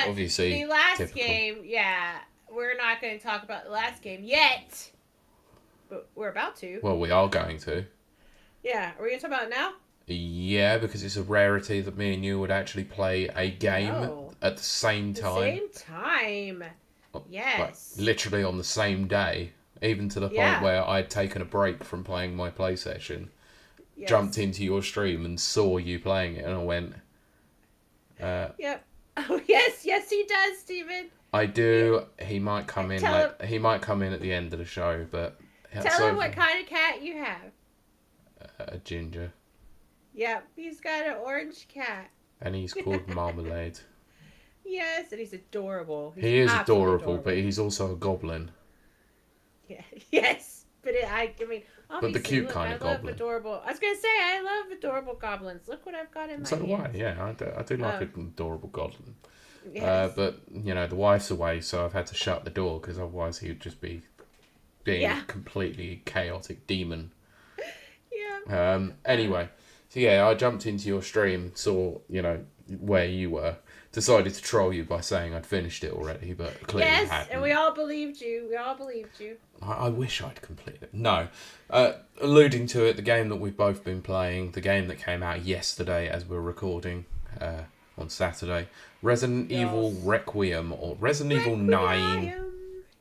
obviously the last typical. game, yeah, we're not going to talk about the last game yet, but we're about to. Well, we are going to. Yeah, are we going to talk about it now? Yeah, because it's a rarity that me and you would actually play a game Oh, at the same the time. same time. Like, Yes. literally on the same day. Even to the point Yeah. where I'd taken a break from playing my PlayStation, jumped Yes. into your stream and saw you playing it, and I went, Yep. Oh yes, yes he does, Steven. I He, do. He might come in tell him, He might come in at the end of the show, but tell so him what kind of cat you have. a ginger, Yep, he's got an orange cat. and he's called Marmalade. Yes, and he's adorable. He's He is absolutely adorable, but he's also a goblin. Yeah. Yes, but I mean, But the obviously, cute look, kind I of love goblin. adorable. I was gonna say I love adorable goblins. Look what I've got in my So do I. hands. Yeah, I do like an adorable goblin. Yes. But you know, the wife's away, so I've had to shut the door because otherwise he would just be being a completely chaotic demon. Yeah. Anyway, so yeah, I jumped into your stream, saw where you were, decided to troll you by saying I'd finished it already, but clearly hadn't. And we all believed you. We all believed you. I wish I'd completed it. No. Alluding to it, the game that we've both been playing, the game that came out yesterday as we're recording on Saturday, Resident Evil Requiem, or Resident Evil 9.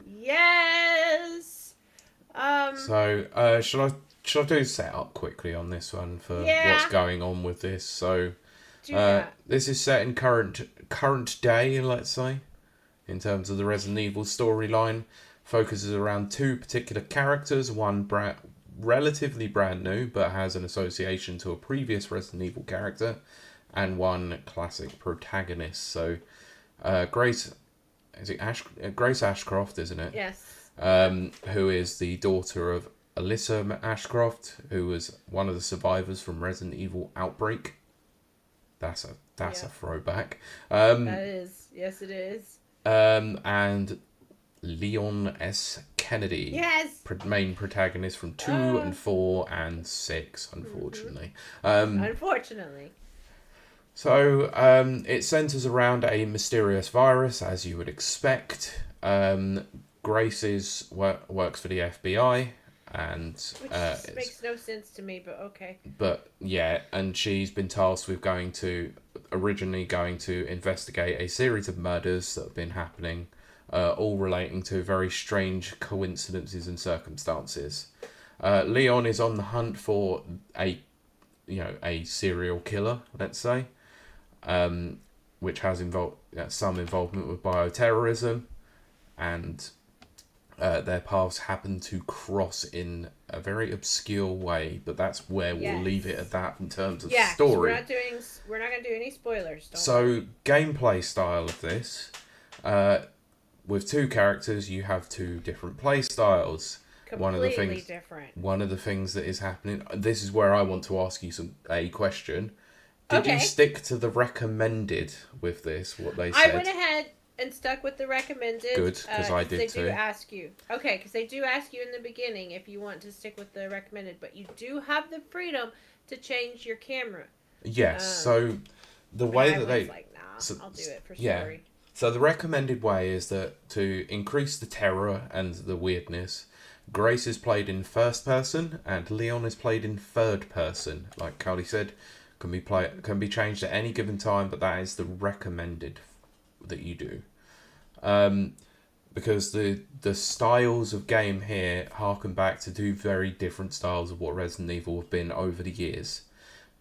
Yes. So, should I do setup quickly on this one for what's going on with this? So, this is set in current day, let's say, in terms of the Resident Evil storyline. Focuses around two particular characters, one relatively brand new but has an association to a previous Resident Evil character, and one classic protagonist. So, Grace Ashcroft, isn't it? Yes. Who is the daughter of Alyssa Ashcroft, who was one of the survivors from Resident Evil Outbreak. That's a throwback. That is. Yes, it is. And Leon S. Kennedy. Yes. Main protagonist from 2 and 4 and 6, unfortunately. Unfortunately. So, it centres around a mysterious virus, as you would expect. Grace works for the FBI, and which makes no sense to me, but okay. But yeah, and she's been tasked with originally going to investigate a series of murders that have been happening, all relating to very strange coincidences and circumstances. Leon is on the hunt for a serial killer, let's say, which has some involvement with bioterrorism, and their paths happen to cross in a very obscure way, but that's where we'll leave it at that in terms of story. We're not going to do any spoilers. So, gameplay style of this, with two characters, you have two different play styles. Completely different. One of the things that is happening. This is where I want to ask you a question. Did you stick to the recommended with this? What they said. I went ahead and stuck with the recommended. Good, because I did too. They do ask you. Okay, because they do ask you in the beginning if you want to stick with the recommended, but you do have the freedom to change your camera. Yes. So the way that they I'll do it for story. Yeah. So the recommended way is that to increase the terror and the weirdness, Grace is played in first person and Leon is played in third person. Like Carly said, can be changed at any given time, but that is the recommended that you do. Because the styles of game here harken back to two very different styles of what Resident Evil have been over the years.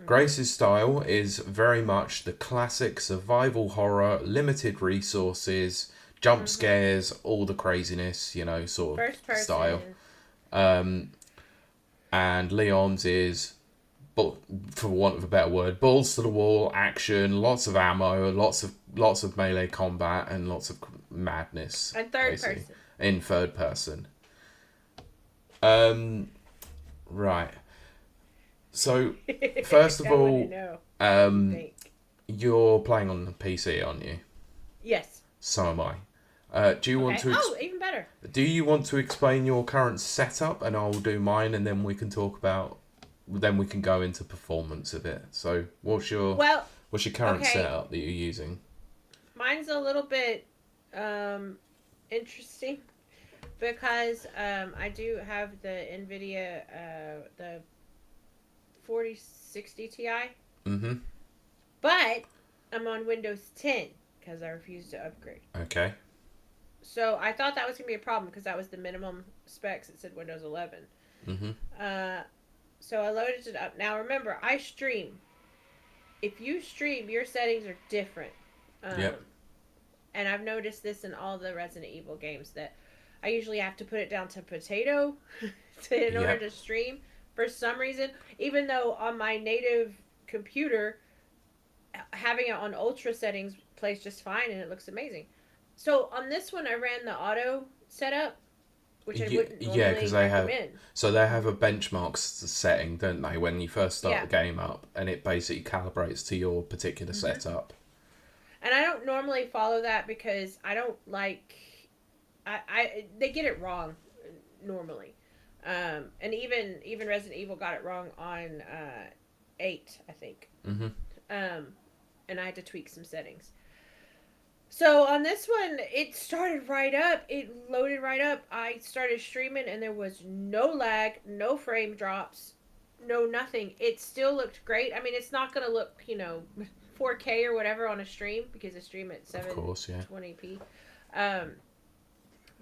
Grace's style is very much the classic survival horror, limited resources, jump scares, all the craziness, sort of First person style. And Leon's is, for want of a better word, balls to the wall, action, lots of ammo, lots of melee combat, and lots of madness. And third person. In third person. Right. So, first of all, you're playing on the PC, aren't you? Yes. So am I. Do you want to? Even better. Do you want to explain your current setup, and I'll do mine, and then we can talk about. Then we can go into performance of it. So, what's your current setup that you're using? Mine's a little bit interesting because I do have the NVIDIA the 4060 Ti, Mm-hmm. but I'm on Windows 10 because I refused to upgrade. Okay. So I thought that was gonna be a problem because that was the minimum specs. It said Windows 11. Mm-hmm. Uh, so I loaded it up. Now remember, I stream. If you stream, your settings are different. Um, Yep. and I've noticed this in all the Resident Evil games that I usually have to put it down to potato in order Yep. to stream for some reason. Even though on my native computer, having it on ultra settings plays just fine and it looks amazing. So on this one, I ran the auto setup, which I wouldn't Yeah, because normally recommend. they have a benchmark setting, don't they, when you first start Yeah. the game up, and it basically calibrates to your particular Mm-hmm. setup. And I don't normally follow that because I don't like. I they get it wrong normally, and even Resident Evil got it wrong on 8, I think. Mm-hmm. Um, and I had to tweak some settings. So on this one, it started right up. It loaded right up. I started streaming, and there was no lag, no frame drops, no nothing. It still looked great. I mean, it's not gonna look 4K or whatever on a stream because I stream at Of course, yeah. 720p. Um,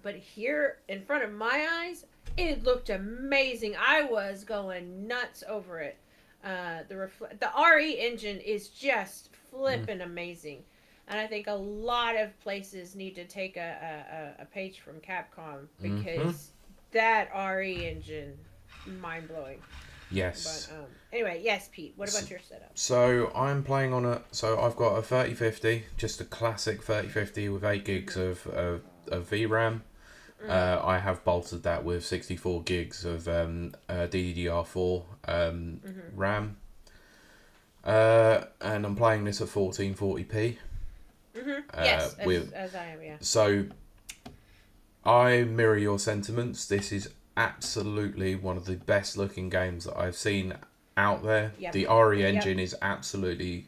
but here in front of my eyes, it looked amazing. I was going nuts over it. The RE engine is just Mm. flipping amazing. And I think a lot of places need to take a page from Capcom Mm-hmm. because that RE engine, mind blowing. Yes. But anyway, yes, Pete. What about your setup? So I'm playing on so I've got a 3050, just a classic 3050 with 8 gigs of VRAM. I have bolted that with 64 gigs of DDR4 RAM. And I'm playing this at 1440p. Yes, With as I am, yeah. So I mirror your sentiments. This is absolutely one of the best looking games that I've seen out there. Yep. The RE Yep. engine is absolutely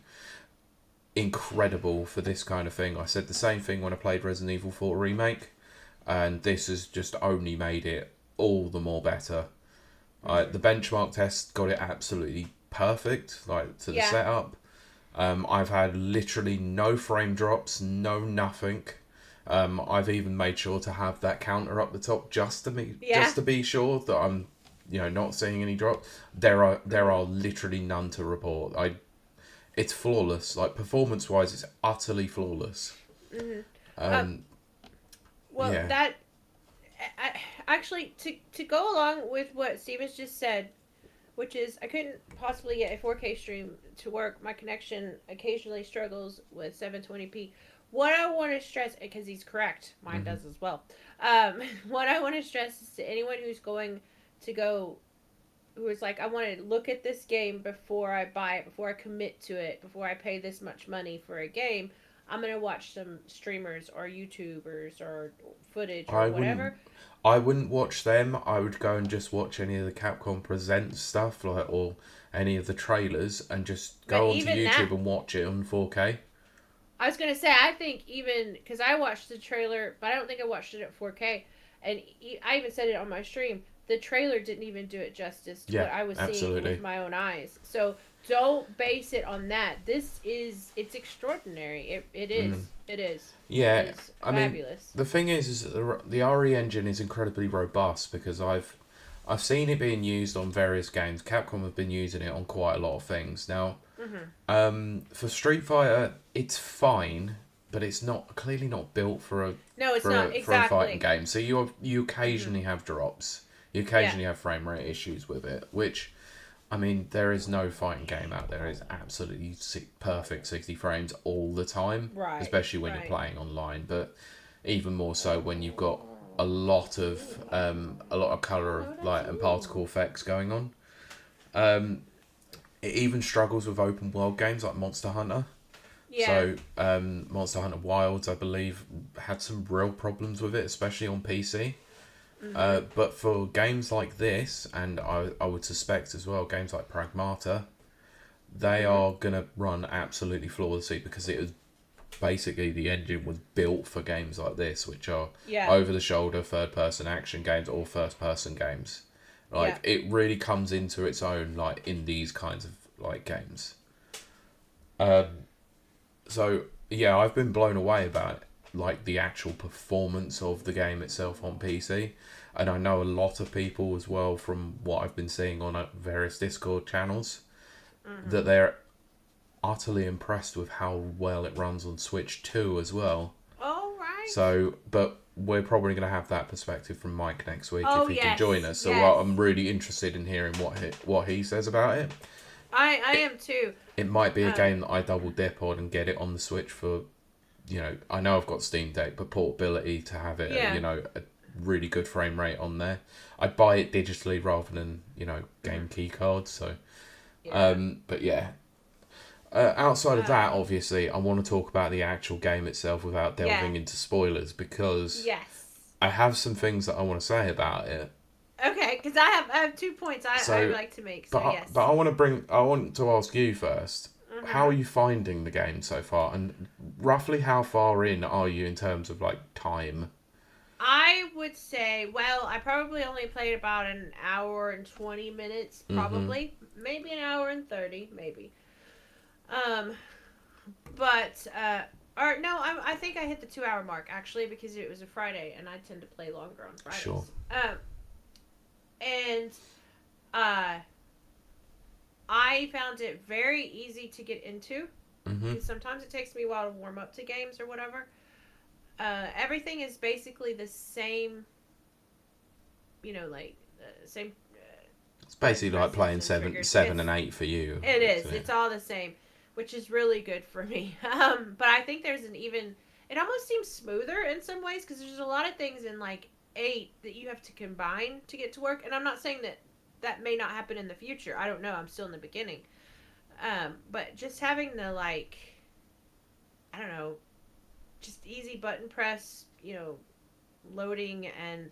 incredible for this kind of thing. I said the same thing when I played Resident Evil 4 Remake, and this has just only made it all the more better. The benchmark test got it absolutely perfect, like to the Yeah. setup. I've had literally no frame drops, no nothing. I've even made sure to have that counter up the top just to be sure that I'm, not seeing any drops. There are literally none to report. It's flawless. Like performance wise, it's utterly flawless. Well, Yeah. that actually to go along with what Stevens just said, which is I couldn't possibly get a 4K stream to work. My connection occasionally struggles with 720p. What I want to stress, because he's correct, mine does as well. What I want to stress is to anyone who's going to go, who is like, I want to look at this game before I buy it, before I commit to it, before I pay this much money for a game. I'm gonna watch some streamers or YouTubers or footage or whatever. I wouldn't watch them. I would go and just watch any of the Capcom Presents stuff, or any of the trailers, and just But go onto even YouTube that, and watch it on 4K. I was gonna say, I think even because I watched the trailer, but I don't think I watched it at 4K, and I even said it on my stream. The trailer didn't even do it justice to Yeah, what I was seeing absolutely. with my own eyes. So don't base it on that. It's extraordinary. It is. It is. Yeah, It is I mean, fabulous. the thing is that the RE engine is incredibly robust because I've seen it being used on various games. Capcom have been using it on quite a lot of things. Now, for Street Fighter, it's fine, but it's clearly not built for a No, it's not for a fighting exactly. game. So you occasionally have drops. You occasionally have frame rate issues with it, which, I mean, there is no fighting game out there is absolutely perfect 60 frames all the time, Right, especially when you're playing online. But even more so when you've got a lot of color light and particle effects going on. It even struggles with open world games like Monster Hunter. Yeah. So Monster Hunter Wilds, I believe, had some real problems with it, especially on PC. But for games like this, and I would suspect as well, games like Pragmata, they are going to run absolutely flawlessly because it is basically the engine was built for games like this, which are Yeah. over-the-shoulder third-person action games or first-person games. Like, it really comes into its own, like, in these kinds of, like, games. So, yeah, I've been blown away about, like, the actual performance of the game itself on PC. And I know a lot of people as well, from what I've been seeing on various Discord channels, that they're utterly impressed with how well it runs on Switch too as well. All right. So, but we're probably going to have that perspective from Mike next week if he can join us. So yes. I'm really interested in hearing what he says about it. I am too. It might be a game that I double dip on and get it on the Switch for, I know I've got Steam Deck, but portability to have it, a really good frame rate on there. I'd buy it digitally rather than, game key cards. So, but yeah. Outside of that, obviously, I want to talk about the actual game itself without delving into spoilers, because I have some things that I want to say about it. Okay, because I have 2 points I would like to make. So yes. But I want to ask you first. How are you finding the game so far, and roughly how far in are you in terms of like time? I would say, well, I probably only played about an hour and 20 minutes, probably. Maybe an hour and 30, maybe. I think I hit the 2 hour mark, actually, because it was a Friday, and I tend to play longer on Fridays. Sure. I found it very easy to get into. Mm-hmm. Sometimes it takes me a while to warm up to games or whatever. Everything is basically the same, same. It's basically like playing 7 and 8 for you. It is. It's all the same, which is really good for me. But I think there's it almost seems smoother in some ways, because there's a lot of things in like 8 that you have to combine to get to work. And I'm not saying that may not happen in the future. I don't know. I'm still in the beginning. But just having the just easy button press, loading, and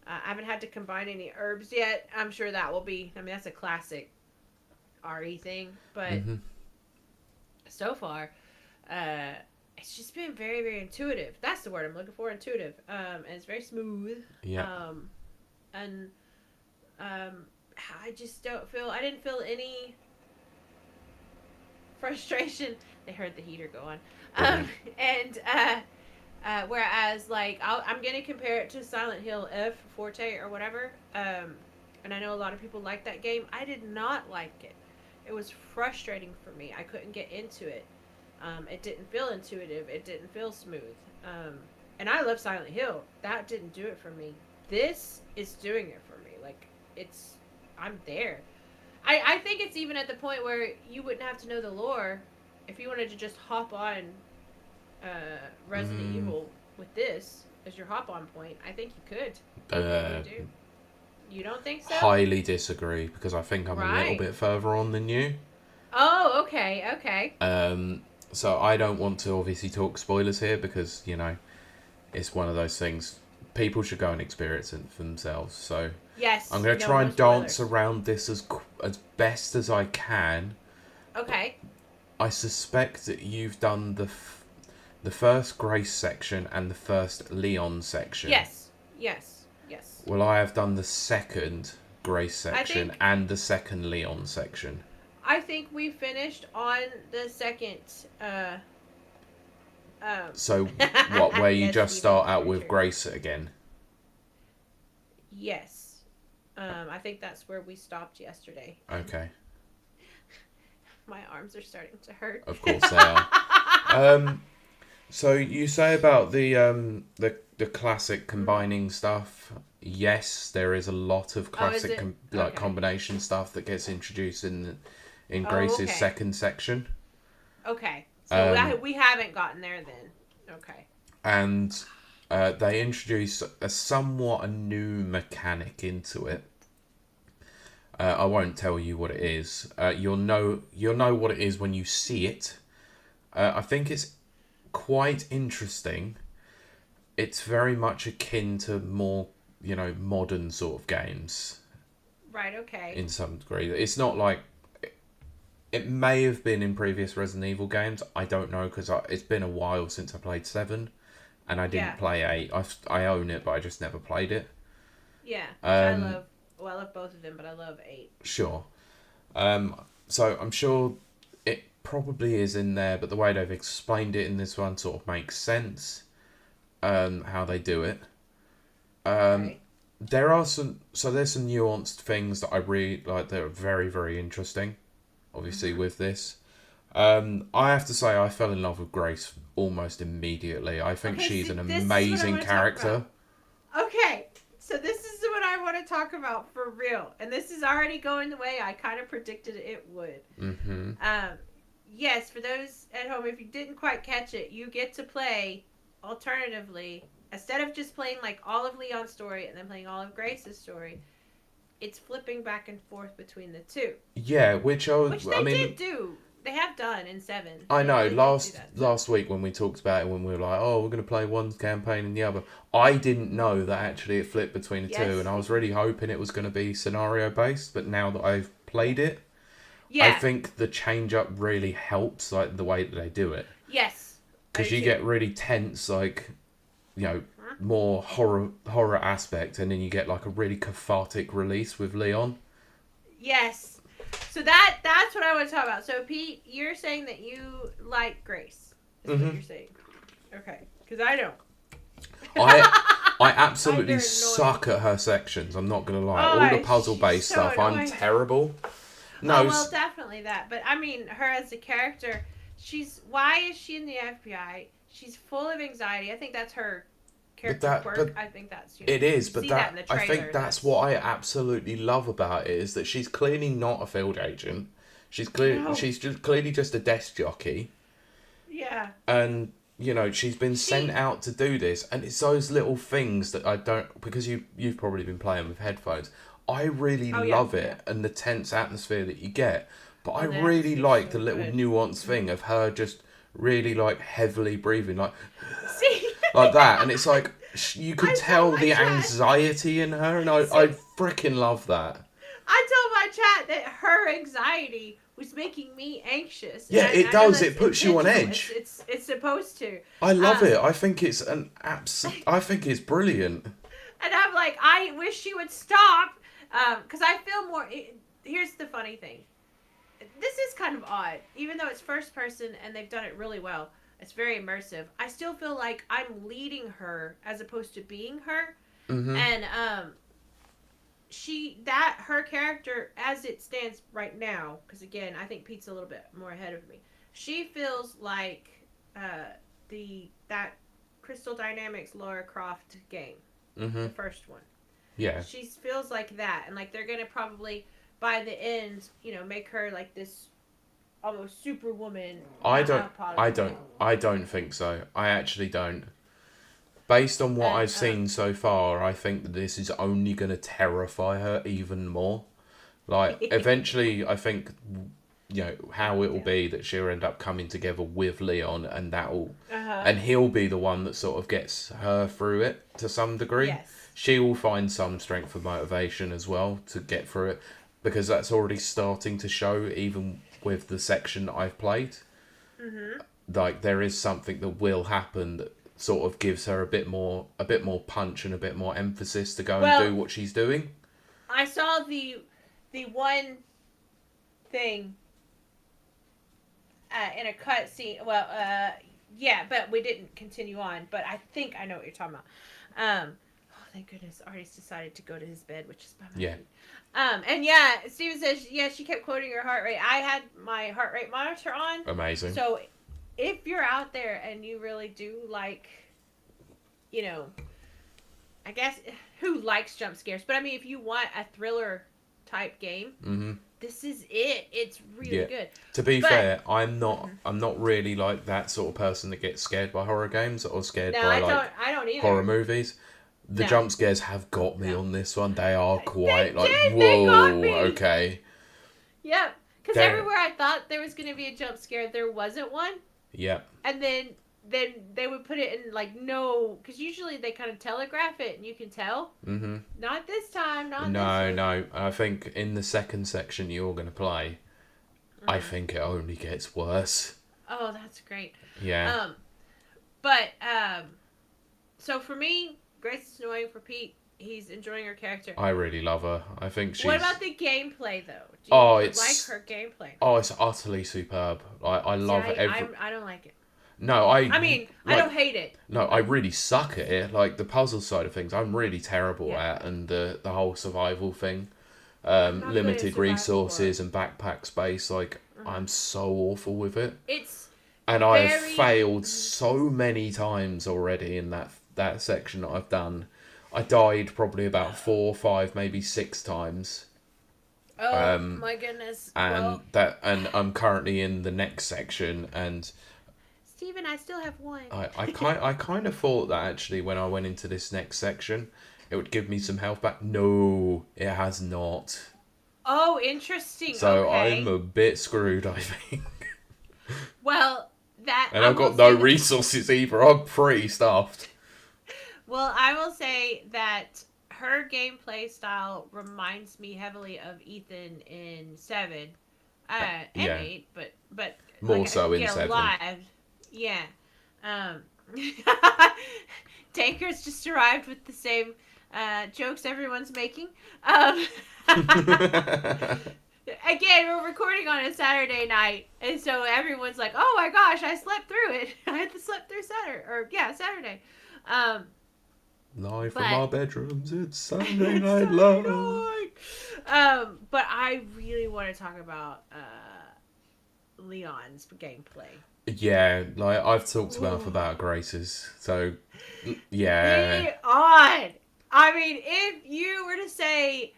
I haven't had to combine any herbs yet. I'm sure that will be, that's a classic RE thing, but so far, it's just been very, very intuitive. That's the word I'm looking for, intuitive. And it's very smooth. Yeah. I just I didn't feel any frustration. They heard the heater go on. Whereas, like, I'm going to compare it to Silent Hill F, Forte, or whatever. And I know a lot of people like that game. I did not like it. It was frustrating for me. I couldn't get into it. It didn't feel intuitive. It didn't feel smooth. And I love Silent Hill. That didn't do it for me. This is doing it for me. Like, I'm there. I think it's even at the point where you wouldn't have to know the lore if you wanted to just hop on Resident Evil with this as your hop-on point. I think you could. You do. You don't think so? Highly disagree, because I think I'm a little bit further on than you. Oh, okay. So I don't want to obviously talk spoilers here, because, it's one of those things. People should go and experience it for themselves. So yes, I'm going to try and dance around this as best as I can. Okay. I suspect that you've done the first Grace section and the first Leon section. Yes. Well, I have done the second Grace section and the second Leon section. I think we finished on the second. So, what, where you just start out with Grace again? Yes. I think that's where we stopped yesterday. Okay. My arms are starting to hurt. Of course they are. So you say about the classic combining stuff. Yes, there is a lot of classic combination stuff that gets introduced in Grace's second section. Okay. So we haven't gotten there then. Okay. And they introduce a new mechanic into it. I won't tell you what it is. You'll know what it is when you see it. I think it's quite interesting. It's very much akin to more, modern sort of games. Right, okay. In some degree. It's not like... It may have been in previous Resident Evil games. I don't know because it's been a while since I played 7, and I didn't Yeah. play 8. I own it, but I just never played it. Yeah, which I love. Well, I love both of them, but I love 8. Sure. So I'm sure it probably is in there, but the way they've explained it in this one sort of makes sense. How they do it. Right. There's some nuanced things that I really like that are very, very interesting. Obviously, with this, I have to say I fell in love with Grace almost immediately. I think she's an amazing character. Okay, so this is what I want to talk about for real, and this is already going the way I kind of predicted it would. Mm-hmm. Yes, for those at home, if you didn't quite catch it, you get to play alternatively. Instead of just playing like all of Leon's story and then playing all of Grace's story, it's flipping back and forth between the two. Yeah, which they I mean, did do. They have done in 7. I know. They Last week when we talked about it, when we were like, "Oh, we're going to play one campaign and the other," I didn't know that actually it flipped between the two, and I was really hoping it was going to be scenario based. But now that I've played it, I think the change up really helps, like the way that they do it. Yes, because you get really tense, like, more horror aspect, and then you get like a really cathartic release with Leon. Yes. So that's what I want to talk about. So Pete, you're saying that you like Grace. Is what you're saying. Okay. Because I don't. I absolutely suck at her sections. I'm not gonna lie. All the puzzle based stuff, annoying. I'm terrible. No, well, definitely that. But I mean, her as a character, why is she in the FBI? She's full of anxiety. I think that's her character quirk. I think that's it is, but I think that's what I absolutely love about it is that she's clearly not a field agent. She's clearly just a desk jockey. Yeah. And she's been sent out to do this, and it's those little things that I don't, because you've probably been playing with headphones. I really love it and the tense atmosphere that you get, but I really like the little nuanced thing of her just really like heavily breathing like like that, and it's like you could tell the anxiety in her, and I freaking love that. I told my chat that her anxiety was making me anxious. Yeah, it does. It puts you on edge. It's supposed to. I love it. I think it's I think it's brilliant. And I'm like, I wish she would stop, because I feel more. Here's the funny thing. This is kind of odd, even though it's first person and they've done it really well. It's very immersive. I still feel like I'm leading her as opposed to being her, and her character as it stands right now. Because again, I think Pete's a little bit more ahead of me. She feels like that Crystal Dynamics Lara Croft game, the first one. Yeah, she feels like that, and like they're gonna probably by the end, make her like this almost superwoman. I don't think so. I actually don't. Based on what I've seen so far, I think that this is only going to terrify her even more. Like, eventually, I think, how it will be that she'll end up coming together with Leon, and and he'll be the one that sort of gets her through it to some degree. Yes. She will find some strength and motivation as well to get through it, because that's already starting to show even with the section that I've played. Like, there is something that will happen that sort of gives her a bit more punch and a bit more emphasis to go and do what she's doing. I saw the one thing in a cutscene. Well, but we didn't continue on. But I think I know what you're talking about. Thank goodness, Artie's decided to go to his bed, which is by my feet. And Steven says, she kept quoting her heart rate. I had my heart rate monitor on. Amazing. So if you're out there and you really do like, I guess, who likes jump scares? But I mean, if you want a thriller type game, this is it. It's really good. To be fair, I'm not really like that sort of person that gets scared by horror games or scared by I don't either. horror movies. The jump scares have got me on this one. They are quite they got me. Okay. Yep. Because everywhere I thought there was going to be a jump scare, there wasn't one. Yep. And then they would put it in no, because usually they kind of telegraph it and you can tell. Not this time. No. I think in the second section you're going to play, I think it only gets worse. Oh, that's great. Yeah. But so for me, Grace is annoying. For Pete, he's enjoying her character. I really love her. I think she's... What about the gameplay, though? Do Oh, you like it's... her gameplay? Oh, it's utterly superb. I love I don't like it. No, I mean, I don't hate it. No, I really suck at it. Like, the puzzle side of things, I'm really terrible Yeah. at. And the whole survival thing. I'm not good at Limited survival resources horror. and backpack space. Like, I'm so awful with it. It's And I have very... failed so many times already in that section that I've done. I died probably about 4, 5, maybe 6 times. Oh my goodness! And I'm currently in the next section, and Steven, I still have one. I kind of thought that actually when I went into this next section, it would give me some health back. No, it has not. Oh, interesting. So okay. I'm a bit screwed, I think. Well, and I've got no resources either. I'm pretty stuffed. Well, I will say that her gameplay style reminds me heavily of Ethan in 7. And 8, but more like, so in 7. Alive. Yeah. Tanker's just arrived with the same jokes everyone's making. Again, we're recording on a Saturday night, and so everyone's like, "Oh my gosh, I slept through it. I had to sleep through Saturday." Live from our bedrooms, it's Sunday Night Love. But I really want to talk about Leon's gameplay. Yeah, like I've talked about Grace's, so yeah. Leon! I mean, if you were to say,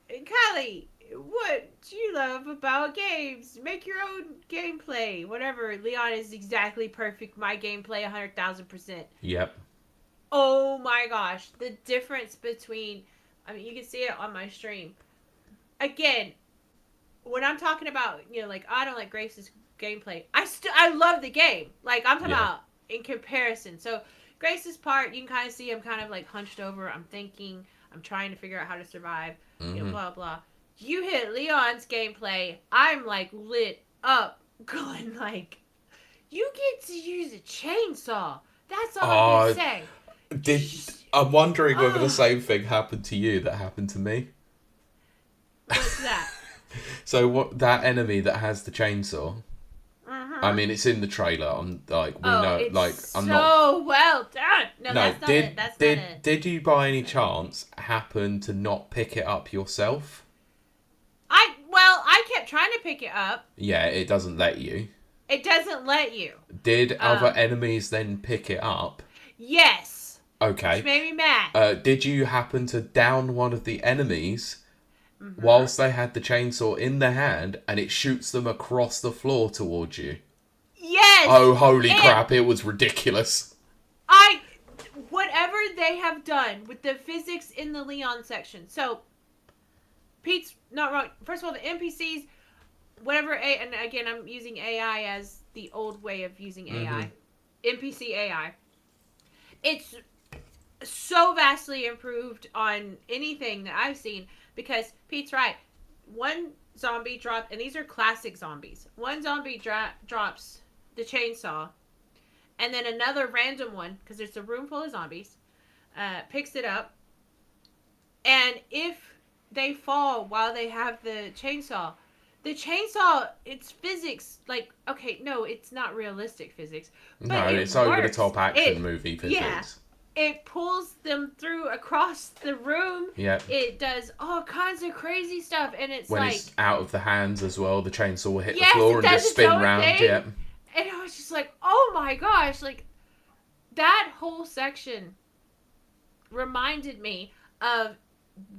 Kylie, what do you love about games? Make your own gameplay. Whatever. Leon is exactly perfect. My gameplay, 100,000%. Yep. Oh my gosh. The difference between... I mean, you can see it on my stream. Again, when I'm talking about, like, I don't like Grace's gameplay, I love the game. Like, I'm talking about in comparison. So, Grace's part, you can kind of see I'm kind of, like, hunched over. I'm thinking. I'm trying to figure out how to survive. Blah, blah. You hit Leon's gameplay, I'm like lit up, going like, you get to use a chainsaw. That's all I'm gonna say. I'm wondering whether the same thing happened to you that happened to me. What's that? So that enemy that has the chainsaw? I mean, it's in the trailer. I'm like, we know, it's like, I'm so not. well done. No, that's not it. That's not it. Did you, by any chance, happen to not pick it up yourself? I kept trying to pick it up. Yeah, it doesn't let you. It doesn't let you. Did other enemies then pick it up? Yes. Okay. Which made me mad. Did you happen to down one of the enemies whilst they had the chainsaw in their hand, and it shoots them across the floor towards you? Yes. Oh, holy crap! It was ridiculous. Whatever they have done with the physics in the Leon section. So, Pete's not wrong. First of all, the NPCs, whatever, and again, I'm using AI as the old way of using AI. NPC AI. It's so vastly improved on anything that I've seen, because Pete's right. One zombie dropped, and these are classic zombies. One zombie drops the chainsaw, and then another random one, because it's a room full of zombies, picks it up, and if they fall while they have the chainsaw, it's physics, like, okay, no, it's not realistic physics. But no, it's over-the-top action movie physics. Yeah, it pulls them through across the room. Yeah. It does all kinds of crazy stuff, and it's when like... it's out of the hands as well, the chainsaw will hit the floor and just spin round. Yeah. And I was just like, oh my gosh, like, that whole section reminded me of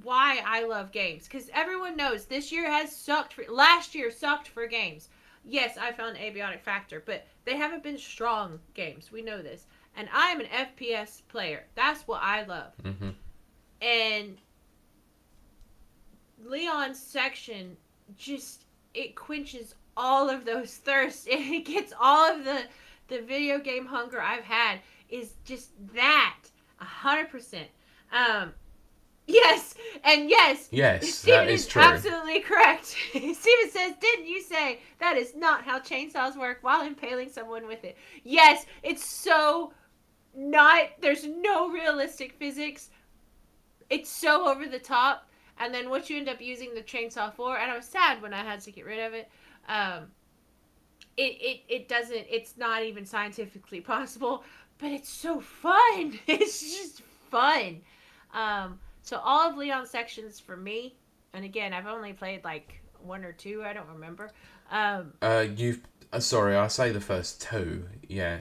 why I love games. Because everyone knows last year sucked for games. Yes, I found an abiotic factor, but they haven't been strong games. We know this. And I'm an FPS player. That's what I love. And Leon's section just, it quenches all of those thirsts. It gets all of the video game hunger I've had, is just that 100%. Yes, and yes, Yes, that Steven is is true. absolutely correct. Steven says, "Didn't you say that is not how chainsaws work while impaling someone with it?" Yes, it's so not. There's no realistic physics. It's so over the top. And then what you end up using the chainsaw for, and I was sad when I had to get rid of it. Um, it doesn't. It's not even scientifically possible, but it's so fun. It's just fun. So all of Leon's sections for me, and again, I've only played like one or two. I don't remember. Um, You've sorry, I say the first two. Yeah,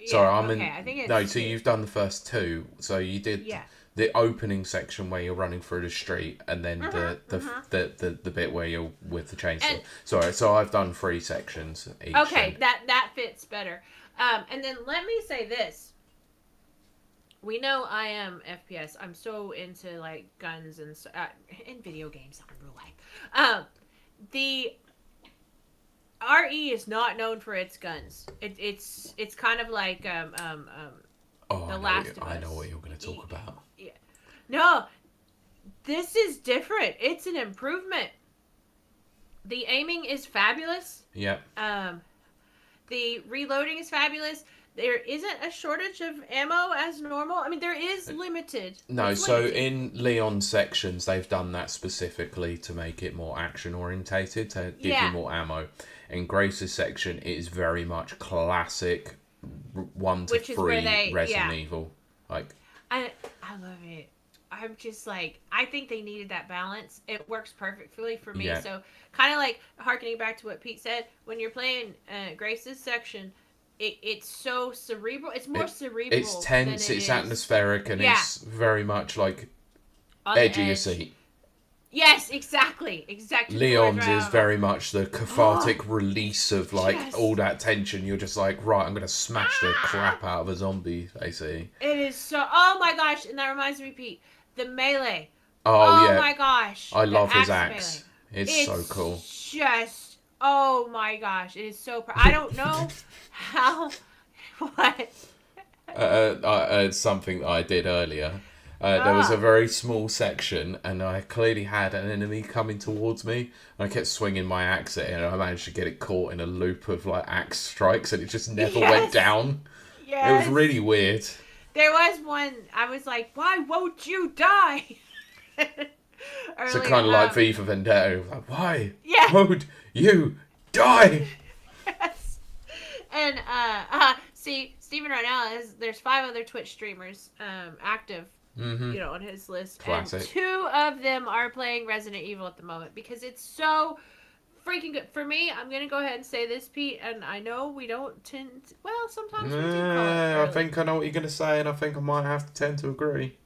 sorry, yeah. I'm Okay. in. I think No, it's so two. you've done the first two. So you did Yeah. the opening section where you're running through the street, and then Mhm. Mhm. the bit where you're with the chainsaw. And Sorry, so I've done three sections each. okay, Then that fits better. And then let me say this. We know I am FPS. I'm so into like guns and in video games, not in real life. The RE is not known for its guns. It's kind of like oh, The Last of I know Us. what you're going to talk about. Yeah. No, this is different. It's an improvement. The aiming is fabulous. Yeah. Um, the reloading is fabulous. There isn't a shortage of ammo as normal. I mean, there is limited. No, It's so limited. in Leon's sections, they've done that specifically to make it more action orientated, to give you Yeah, more ammo. In Grace's section, it is very much classic 1 to which is where 3 they Resident yeah. Evil. Like, I love it. I'm just like I think they needed that balance. It works perfectly for me. yeah, So kind of like harkening back to what Pete said, when you're playing Grace's section, it's so cerebral. It's more it's cerebral than tense, it it's is. atmospheric, and Yeah, it's very much like on the edge of your edge. seat. Yes, exactly. Exactly. Took the words Leon's right is out of my mouth. very much the Oh, cathartic release of like all yes. that tension. You're just like, right, I'm gonna smash the Ah! crap out of a zombie, basically. It is so. Oh my gosh! And that reminds me, Pete, the melee. Oh Oh yeah, my gosh, I the love his axe melee. axe. It's so cool. It's just. Oh my gosh! It is so. I don't know how. What? It's something that I did earlier. There was a Oh. very small section, and I clearly had an enemy coming towards me. I kept swinging my axe at it, and I managed to get it caught in a loop of like axe strikes, and it just never went Yes. down. It was Yes. really weird. There was one. I was like, "Why won't you die?" So Earlier. kind of like V for Vendetta. Like, why Yeah. won't you die? Yes. And see, Steven right now is there's 5 other Twitch streamers active, Mm-hmm. on his list, and Classic. 2 of them are playing Resident Evil at the moment because it's so freaking good. For me, I'm gonna go ahead and say this, Pete, and I know we don't tend. Well, sometimes we do call it I early. think I know what you're going to say, and I think I might have to tend to agree.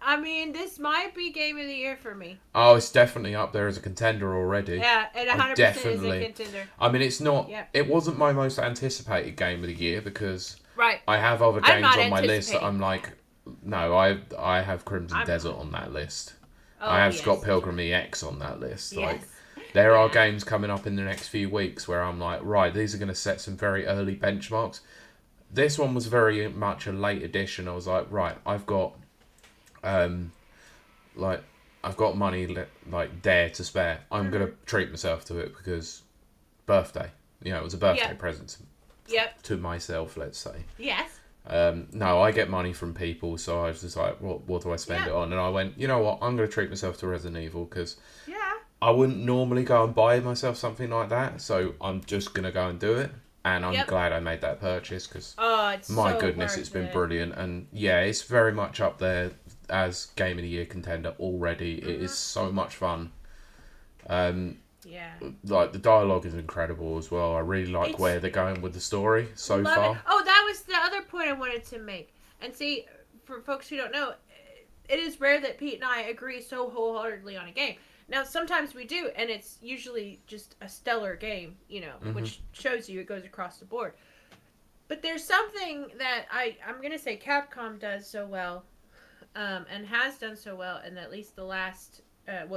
I mean, this might be game of the year for me. Oh, it's definitely up there as a contender already. Yeah, it I 100% is a definitely. contender. I mean, it's not. Yep. It wasn't my most anticipated game of the year because Right. I have other I'm games not on my list that anticipating I'm like, that. no, I have Crimson I'm Desert not. on that list. I Oh have Scott yes. Pilgrim EX on that list. Like, Yes. there are Yeah. games coming up in the next few weeks where I'm like, right, these are going to set some very early benchmarks. This one was very much a late edition. I was like, right, um, like, I've got money like there to spare. I'm gonna treat myself to it because birthday. It was a birthday Yep. present Yep. to myself. Let's say. Yes. No, I get money from people, so I was just like, what do I spend it Yep. on? And I went, you know what? I'm gonna treat myself to Resident Evil because Yeah. I wouldn't normally go and buy myself something like that. So I'm just gonna go and do it. And I'm Yep. glad I made that purchase because Oh, it's my so goodness, it's worth been it. brilliant. And yeah, it's very much up there as Game of the Year contender already. It is so much fun. Um, Yeah. like the dialogue is incredible as well. I really like It's where they're going with the story so love it. far. Oh, that was the other point I wanted to make. And see, for folks who don't know, it is rare that Pete and I agree so wholeheartedly on a game. Now, sometimes we do, and it's usually just a stellar game, which shows you it goes across the board. But there's something that I'm going to say Capcom does so well, and has done so well in at least the last,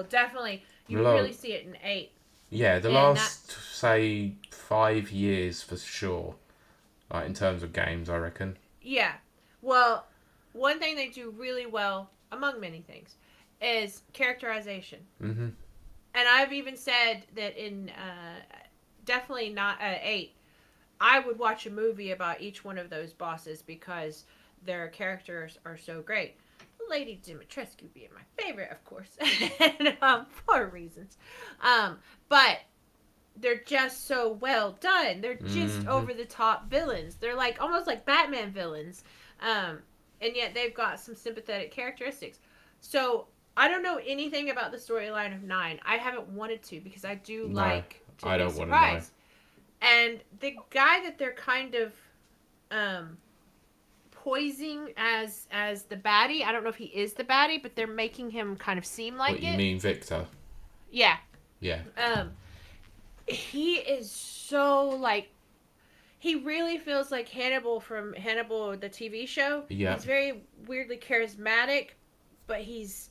definitely, you really Lo- see it in 8. yeah, the And that, last say 5 years for sure. Like in terms of games, I reckon. yeah. Well, one thing they do really well, among many things, is characterization. Mm-hmm. And I've even said that in definitely not 8, I would watch a movie about each one of those bosses because their characters are so great. Lady Dimitrescu being my favorite, of course, and, for reasons. But they're just so well done. They're just Mm-hmm. over the top villains. They're like almost like Batman villains, and yet they've got some sympathetic characteristics. So I don't know anything about the storyline of 9. I haven't wanted to because I do No, like to I be don't want to know. surprised. And the guy that they're kind of um, poising as the baddie, I don't know if he is the baddie, but they're making him kind of seem What like you it. mean, Victor? Yeah. Yeah. He is so like he really feels like Hannibal from Hannibal the TV show. Yeah. He's very weirdly charismatic, but he's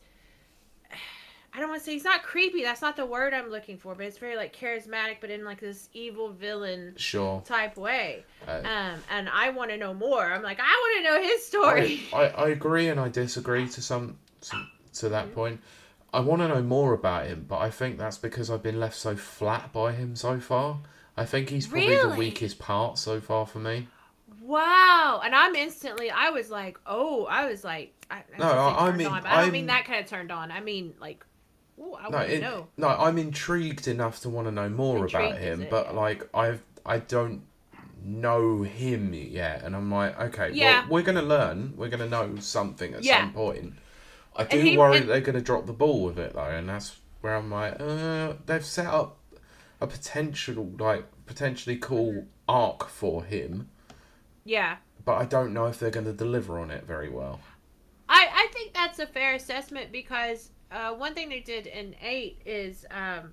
I don't want to say he's not creepy. That's not the word I'm looking for. But it's very like charismatic, but in like this evil villain Sure. type way. Uh, And I want to know more. I'm like, I want to know his story. I agree and I disagree to that point. I want to know more about him, but I think that's because I've been left so flat by him so far. I think he's probably the Really? weakest part so far for me. Wow. And I was like, oh, I was like, I No, should say I turned mean, on, but I don't mean that kind of turned on. I mean, like, oh, I want to know. no, I'm intrigued enough to want to know more about Intrigued is him, it? but Yeah. like I don't know him yet, and I'm like, okay, Yeah. well, we're gonna learn, we're gonna know something at Yeah. some point. I And do worry and that they're gonna drop the ball with it though, and that's where I'm like, they've set up a potentially cool arc for him, yeah. but I don't know if they're gonna deliver on it very well. I think that's a fair assessment because one thing they did in 8 is I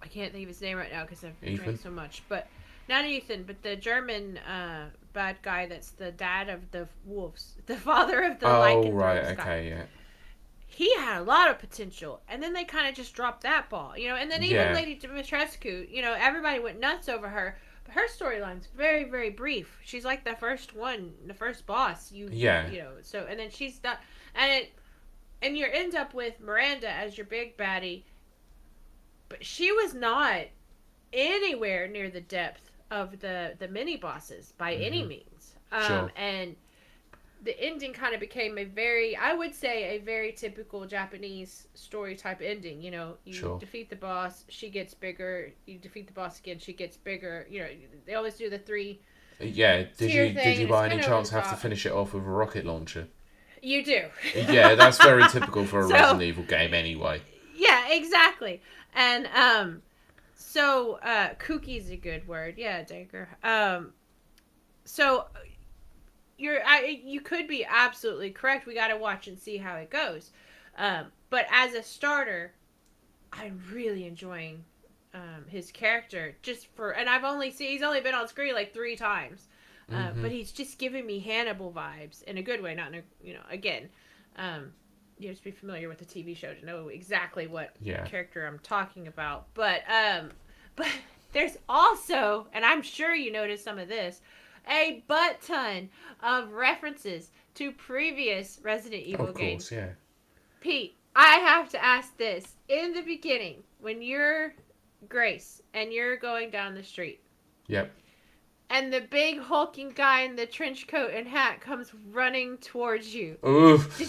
can't think of his name right now because I've Ethan? drank so much, but not Ethan, but the German bad guy that's the dad of the wolves, the father of the Oh lycanthropes right, guy. okay, yeah, He had a lot of potential, and then they kind of just dropped that ball, you know. And then even yeah, Lady Dimitrescu, you know, everybody went nuts over her, but her storyline's very, very brief. She's like the first one, the first boss. yeah, You know. So and then she's done, and you end up with Miranda as your big baddie, but she was not anywhere near the depth of the mini bosses by any hmm means. sure, And the ending kind of became a very, I would say, a very typical Japanese story type ending. You know, you sure. defeat the boss, she gets bigger. You defeat the boss again, she gets bigger. You know, they always do the 3 Yeah, tier did thing, you and it's by any kind of over the chance have to top. finish it off with a rocket launcher? You do. Yeah, that's very typical for a So, Resident Evil game anyway. yeah, exactly. And so kookie's a good word. Yeah, Danker. So you could be absolutely correct. We got to watch and see how it goes. But as a starter, I'm really enjoying his character and he's only been on screen like 3 times. Hmm. But he's just giving me Hannibal vibes in a good way, not in a, you know, again, you have to be familiar with the TV show to know exactly what Yeah. character I'm talking about. But there's also, and I'm sure you noticed some of this, a butt ton of references to previous Resident Evil Of games. course, yeah. Pete, I have to ask this. In the beginning, when you're Grace and you're going down the street, Yep. and the big hulking guy in the trench coat and hat comes running towards you. Oof.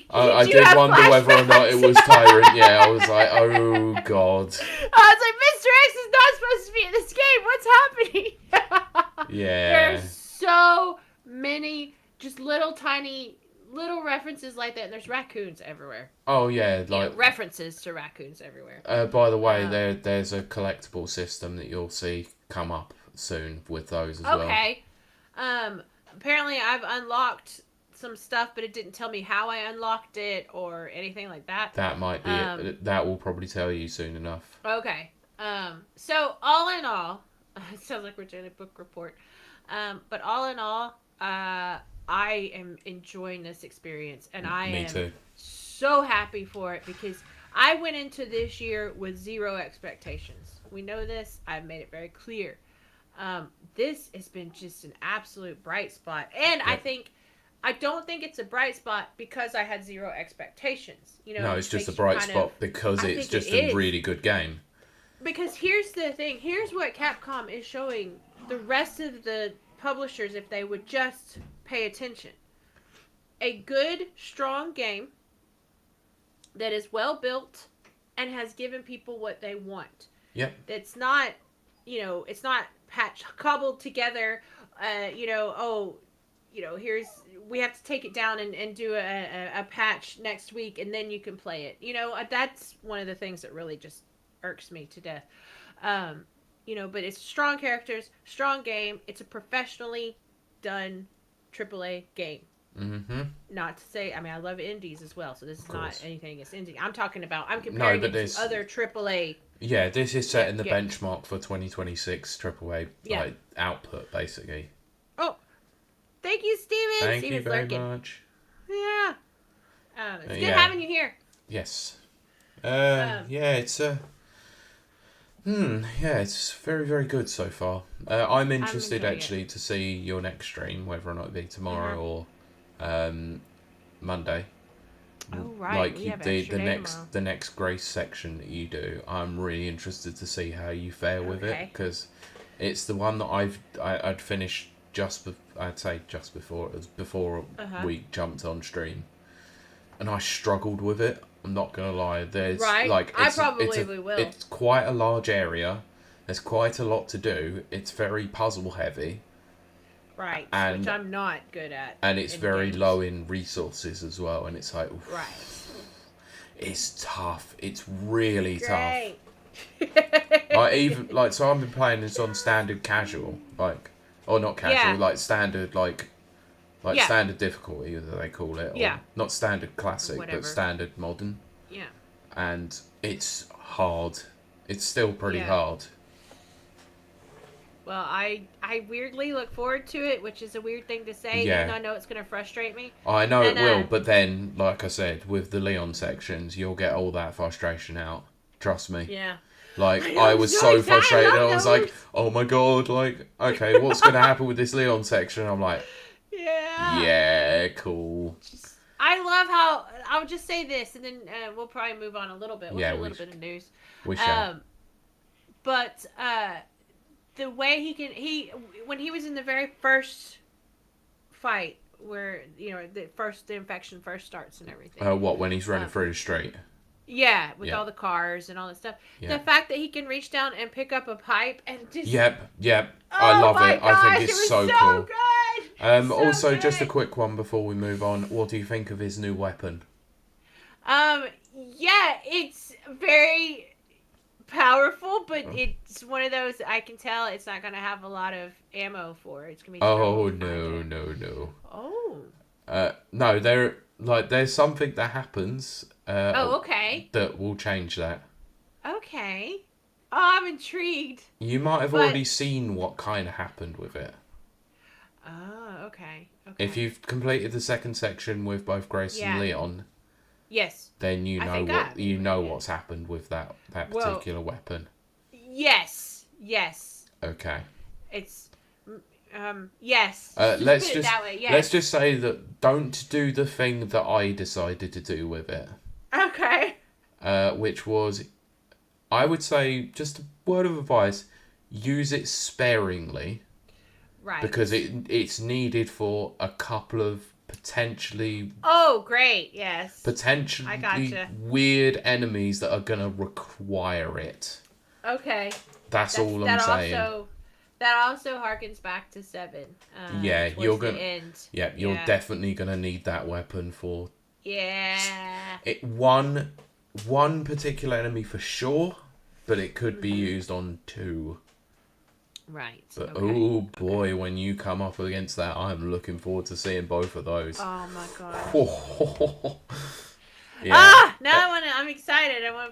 I You did have wonder whether or not it flashbacks? was Tyrant. Yeah, I was like, oh god. I was like, Mr. X is not supposed to be in this game. What's happening? Yeah. There's so many just little tiny little references like that, and there's raccoons everywhere. Oh yeah, You know, like references to raccoons everywhere. by the way, Um, there's a collectible system that you'll see come up soon with those as well. Okay. Apparently I've unlocked some stuff, but it didn't tell me how I unlocked it or anything like that. That might be it. That will probably tell you soon enough. Okay. So all in all, it sounds like we're doing a book report. But all in all, I am enjoying this experience, and I Me am too. so happy for it because I went into this year with 0 expectations. We know this. I've made it very clear. This has been just an absolute bright spot, and I Yep. think I don't think it's a bright spot because I had zero expectations. No, it's just a bright spot because I it's think it just a is. really good game. Because here's the thing. Here's what Capcom is showing the rest of the publishers if they would just pay attention. A good, strong game that is well built and has given people what they want. Yep. It's not, it's not cobbled together, we have to take it down and do a patch next week and then you can play it. That's one of the things that really just irks me to death. But it's strong characters, strong game. It's a professionally done AAA game. Mm-hmm. Not to say, I love indies as well, so this is not anything against indie. I'm comparing it to other AAA. Yeah, this is setting the benchmark for 2026 AAA output, basically. Oh, thank you, Steven. Thank you very much. Yeah. It's good having you here. Yes. It's very, very good so far. I'm interested actually to see your next stream, whether or not it be tomorrow or Monday. Oh right, like the next Grace section that you do. I'm really interested to see how you fare with it because it's the one that I'd finished I'd say just before it was before we jumped on stream, and I struggled with it. I'm not gonna lie. There's we will. It's quite a large area. There's quite a lot to do. It's very puzzle heavy. Right, which I'm not good at. And it's very low in resources as well. And it's like, it's tough. It's really tough. So I've been playing this on standard casual, or not casual, standard, standard difficulty, as they call it. Or not standard classic, but standard modern. Yeah. And it's hard. It's still pretty hard. Well, I weirdly look forward to it, which is a weird thing to say, even though I know it's going to frustrate me. I know it will, but then, like I said, with the Leon sections, you'll get all that frustration out. Trust me. Yeah. I was so frustrated. I was like, oh my god, okay, what's going to happen with this Leon section? I'm like, yeah, cool. I love how, I'll just say this, and then we'll probably move on a little bit. We'll do a little bit of news. We shall. But, the way when he was in the very first fight where, the infection first starts and everything. When he's running through the street? Yeah, with all the cars and all that stuff. Yeah. The fact that he can reach down and pick up a pipe and just... Yep. I love it. Gosh, I think it's so cool. Good. Also, good. Just a quick one before we move on. What do you think of his new weapon? It's very powerful, but it's one of those I can tell it's not going to have a lot of ammo for. It's going to be... Oh, no. Oh. No, there's something that happens... okay. That will change that. Okay. Oh, I'm intrigued. You might have already seen what kind of happened with it. Oh, okay. If you've completed the second section with both Grace and Leon, yes, then you know what's happened with that particular weapon. Yes. Okay. It's yes. Let's just say that don't do the thing that I decided to do with it. Okay. Which was, I would say, just a word of advice: use it sparingly. Right. Because it's needed for a couple of potentially... Oh, great, yes. Potentially weird enemies that are going to require it. Okay. That's all I'm saying. That also harkens back to 7. You're going to end. Yeah, you're definitely going to need that weapon for... Yeah. One particular enemy for sure, but it could be used on 2. Right. But oh boy, when you come up against that, I'm looking forward to seeing both of those. Oh my god. Yeah. Now I'm excited. I want